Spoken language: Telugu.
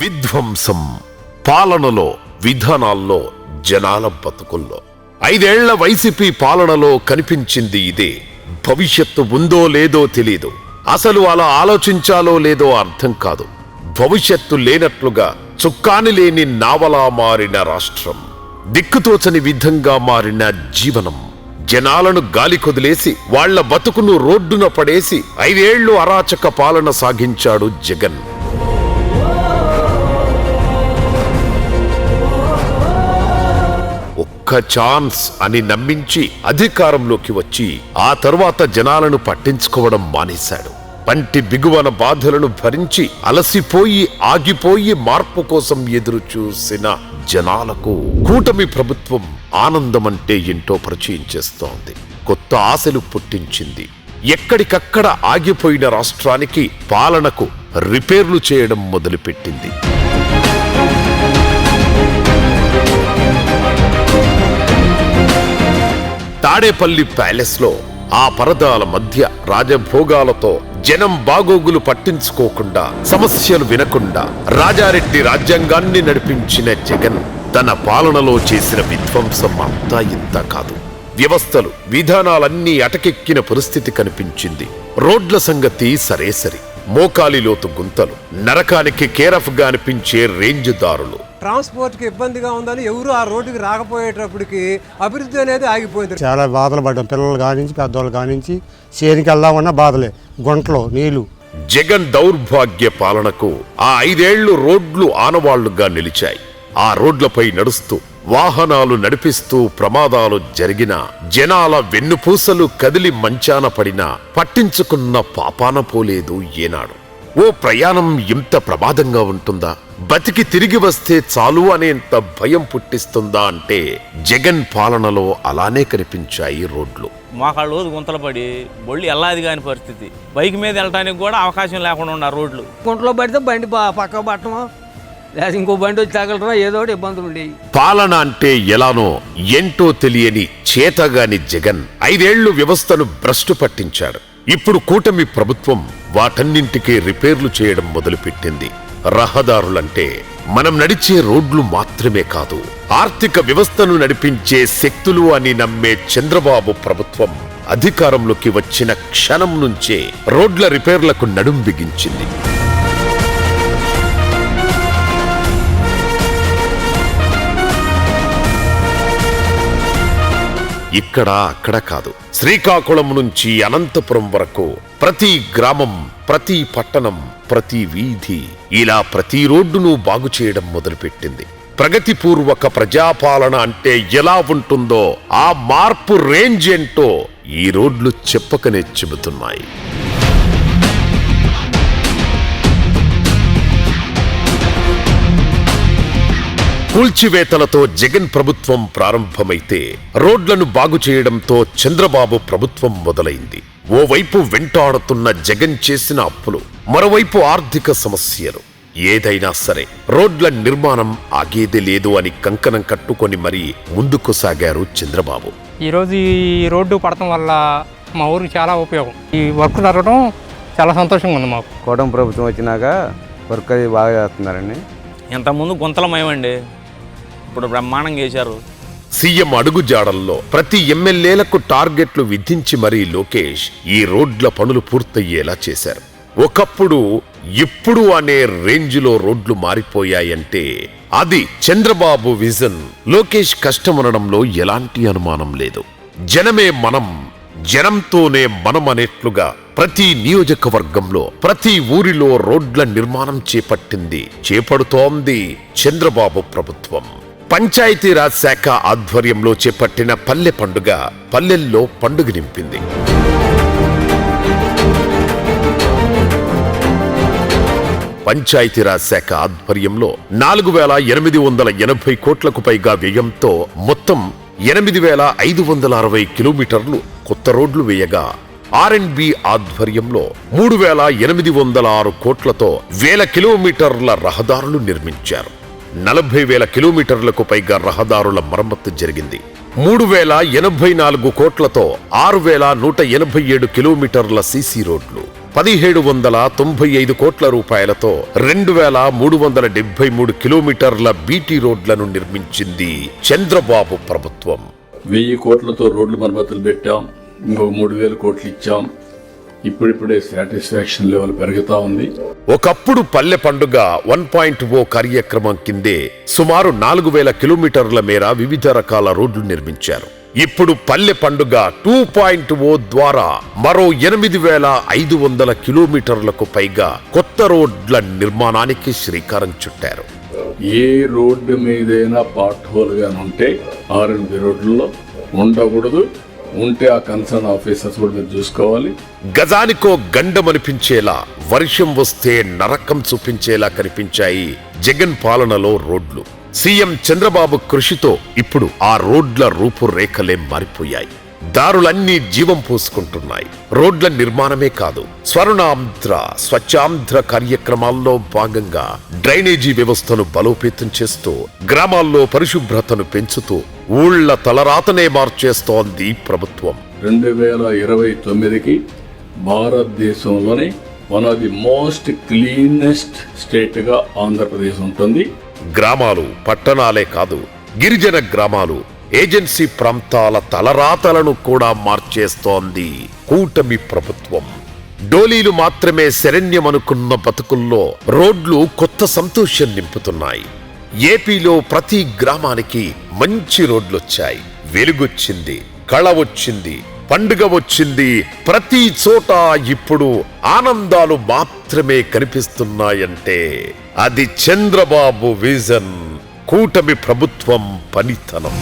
విధ్వంసం పాలనలో, విధానాల్లో, జనాల బతుకుల్లో 5 ఏళ్ల వైసీపీ పాలనలో కనిపించింది ఇదే. భవిష్యత్తు ఉందో లేదో తెలీదు. అసలు అలా ఆలోచించాలో లేదో అర్థం కాదు. భవిష్యత్తు లేనట్లుగా చుక్కాని లేని నావలా మారిన రాష్ట్రం, దిక్కుతోచని విధంగా మారిన జీవనం, జనాలను గాలి కొదిలేసి వాళ్ల బతుకును రోడ్డున పడేసి 5 ఏళ్లు అరాచక పాలన సాగించాడు జగన్. ఒక్క ఛాన్స్ అని నమ్మించి అధికారంలోకి వచ్చి ఆ తరువాత జనాలను పట్టించుకోవడం మానేశాడు. పంటి బిగువన బాధలను భరించి అలసిపోయి ఆగిపోయి మార్పు కోసం ఎదురు చూసిన జనాలకు కూటమి ప్రభుత్వం ఆనందమంటే ఏంటో పరిచయం చేస్తోంది. కొత్త ఆశలు పుట్టించింది. ఎక్కడికక్కడ ఆగిపోయిన రాష్ట్రానికి, పాలనకు రిపేర్లు చేయడం మొదలుపెట్టింది. తాడేపల్లి ప్యాలెస్ లో ఆ పరదాల మధ్య రాజభోగాలతో జనం బాగోగులు పట్టించుకోకుండా, సమస్యలు వినకుండా రాజారెడ్డి రాజ్యాంగాన్ని నడిపించిన జగన్ తన పాలనలో చేసిన విధ్వంసం అంతా ఇంత కాదు. వ్యవస్థలు, విధానాలన్నీ అటకెక్కిన పరిస్థితి కనిపించింది. రోడ్ల సంగతి సరేసరి, మోకాలి లోతు గుంతలు, నరకానికి కేరఫ్ గా అనిపించే రేంజ్ దారులు. ట్రాన్స్పోర్ట్ కి ఇబ్బందిగా ఉందని ఎవరు ఆ రోడ్డుకి రాకపోయేటప్పటికి అభివృద్ధి అనేది ఆగిపోయింది. చాలా బాధలు పడ్డాం. పిల్లలు కానించి పెద్దవాళ్ళు కానించి చేనికి వెళ్దామన్నా బాధలే, గుంటలు నీళ్లు. జగన్ దౌర్భాగ్య పాలనకు ఆ 5 ఏళ్లు రోడ్లు ఆనవాళ్లుగా నిలిచాయి. ఆ రోడ్లపై నడుస్తూ, వాహనాలు నడిపిస్తూ ప్రమాదాలు జరిగినా, జనాల వెన్నుపూసలు కదిలి మంచాన పడినా పట్టించుకున్న పాపాన పోలేదు ఏనాడు. ఓ ప్రయాణం ఇంత ప్రమాదంగా ఉంటుందా, బతికి తిరిగి వస్తే చాలు అనేంత భయం పుట్టిస్తుందా అంటే జగన్ పాలనలో అలానే కనిపించాయి రోడ్లు. మోకాళ్ళు గుంతలు పడి బొళ్ళు ఎల్లాది కాని పరిస్థితి. బైక్ మీద వెళ్ళడానికి కూడా అవకాశం లేకుండా ఉన్న రోడ్లు. గుంటలో పడితే బండి పక్క పట్టమో లేదా ఇంకో బండి వచ్చి తగలటమో ఏదో ఇబ్బందులు ఉండేవి. పాలన అంటే ఎలానో ఏంటో తెలియని చేతగాని జగన్ 5 ఏళ్లు వ్యవస్థను భ్రష్టు పట్టించాడు. ఇప్పుడు కూటమి ప్రభుత్వం వాటన్నింటికీ రిపేర్లు చేయడం మొదలుపెట్టింది. రహదారులంటే మనం నడిచే రోడ్లు మాత్రమే కాదు, ఆర్థిక వ్యవస్థను నడిపించే శక్తులు అని నమ్మే చంద్రబాబు ప్రభుత్వం అధికారంలోకి వచ్చిన క్షణం నుంచే రోడ్ల రిపేర్లకు నడుం బిగించింది. ఇక్కడ అక్కడ కాదు, శ్రీకాకుళం నుంచి అనంతపురం వరకు ప్రతి గ్రామం, ప్రతి పట్టణం, ప్రతి వీధి ఇలా ప్రతి రోడ్డును బాగు చేయడం మొదలుపెట్టింది. ప్రగతిపూర్వక ప్రజాపాలన అంటే ఎలా ఉంటుందో, ఆ మార్పు రేంజ్ ఏంటో ఈ రోడ్లు చెప్పకనే చెబుతున్నాయి. కూల్చివేతలతో జగన్ ప్రభుత్వం ప్రారంభమైతే, రోడ్లను బాగు చేయడంతో చంద్రబాబు ప్రభుత్వం మొదలైంది. ఓవైపు వెంటాడుతున్న జగన్ చేసిన అప్పులు, మరోవైపు ఆర్థిక సమస్యలు. ఏదైనా సరే రోడ్ల నిర్మాణం ఆగేది లేదు అని కంకణం కట్టుకొని మరీ ముందుకు సాగారు చంద్రబాబు. ఈరోజు ఈ రోడ్డు పడటం వల్ల మా ఊరికి చాలా ఉపయోగం. ఈ వర్క్ జరగడం చాలా సంతోషంగా ఉంది మాకు. కూటమి ప్రభుత్వం వచ్చినాక వర్క్ అది బాగా చేస్తున్నారండి. ఇంతకుముందు గుంతలమయమండి, ఇప్పుడు బ్రహ్మాండంగా చేశారు. సీఎం అడుగుజాడల్లో ప్రతి ఎమ్మెల్యేలకు టార్గెట్లు విధించి మరీ లోకేష్ ఈ రోడ్ల పనులు పూర్తయ్యేలా చేశారు. ఒకప్పుడు ఇప్పుడు అనే రేంజ్లో రోడ్లు మారిపోయాయంటే అది చంద్రబాబు విజన్. లోకేష్ కష్టమనడంలో ఎలాంటి అనుమానం లేదు. జనమే మనం, జనంతోనే మనం అనేట్లుగా ప్రతి నియోజకవర్గంలో, ప్రతి ఊరిలో రోడ్ల నిర్మాణం చేపడుతోంది చంద్రబాబు ప్రభుత్వం. పంచాయతీరాజ్ శాఖ ఆధ్వర్యంలో చేపట్టిన పల్లె పండుగ పల్లెల్లో పండుగ నింపింది. పంచాయతీరాజ్ శాఖ ఆధ్వర్యంలో 4,880 కోట్లకు పైగా వ్యయంతో మొత్తం 8,560 కిలోమీటర్లు కొత్త రోడ్లు వేయగా, R&B ఆధ్వర్యంలో 3,806 కోట్లతో 1,000 కిలోమీటర్ల రహదారులు నిర్మించారు. 40,000 కిలోమీటర్లకు పైగా రహదారుల మరమ్మతు జరిగింది. 3,084 కోట్లతో 6,187 కిలోమీటర్ల సీసీ రోడ్లు, 1795 కోట్ల రూపాయలతో 2373 కిలోమీటర్ల బీటీ రోడ్లను నిర్మించింది చంద్రబాబు ప్రభుత్వం. 1000 కోట్లతో రోడ్లు మరమ్మతులు పెట్టాం, ఇంకొక 3000 కోట్లు ఇచ్చాం. ఇప్పుడిప్పుడే సాటిస్ఫాక్షన్ లెవెల్ పెరుగుతా ఉంది. ఒకప్పుడు పల్లె పండుగ 1.0 కార్యక్రమం కిందే సుమారు 4000 కిలోమీటర్ల మేర వివిధ రకాల రోడ్లు నిర్మించారు. ఇప్పుడు పల్లె పండుగ 2.0 ద్వారా మరో 8500 కిలోమీటర్లకు పైగా కొత్త రోడ్ల నిర్మాణానికి శ్రీకారం చుట్టారు. ఏ రోడ్డు మీదైనా పార్ట్ హోల్ గాని ఉంటే R&B రోడ్లలో ఉండకూడదు. ఉంటే ఆ కన్సర్న్ ఆఫీసర్స్ కూడా మీరు చూసుకోవాలి. గజానికో గండమనిపించేలా, వర్షం వస్తే నరకం చూపించేలా కనిపించాయి జగన్ పాలనలో రోడ్లు. సీఎం చంద్రబాబు కృషితో ఇప్పుడు ఆ రోడ్ల రూపురేఖలే మారిపోయాయి. దారులన్నీ జీవం పోసుకుంటున్నాయి. రోడ్ల నిర్మాణమే కాదు, స్వర్ణాంధ్ర, స్వచ్ఛాంధ్ర కార్యక్రమాల్లో భాగంగా డ్రైనేజీ వ్యవస్థను బలోపేతం చేస్తూ, గ్రామాల్లో పరిశుభ్రతను పెంచుతూ ఊళ్ల తలరాతనే మార్చేస్తోంది ప్రభుత్వం. 2029కి భారతదేశంలోనే one of the most cleanest state గా ఆంధ్రప్రదేశ్ ఉంటుంది. గ్రామాలు, పట్టణాలే కాదు, గిరిజన గ్రామాలు, ఏజెన్సీ ప్రాంతాల తలరాతలను కూడా మార్చేస్తోంది కూటమి ప్రభుత్వం. డోలీలు మాత్రమే శరణ్యమనుకున్న బతుకుల్లో రోడ్లు కొత్త సంతోషం నింపుతున్నాయి. ఏపీలో ప్రతి గ్రామానికి మంచి రోడ్లొచ్చాయి. వెలుగొచ్చింది, కళ వచ్చింది, పండుగ వచ్చింది. ప్రతి చోట ఇప్పుడు ఆనందాలు మాత్రమే కనిపిస్తున్నాయంటే అది చంద్రబాబు విజన్, కూటమి ప్రభుత్వం పనితనం.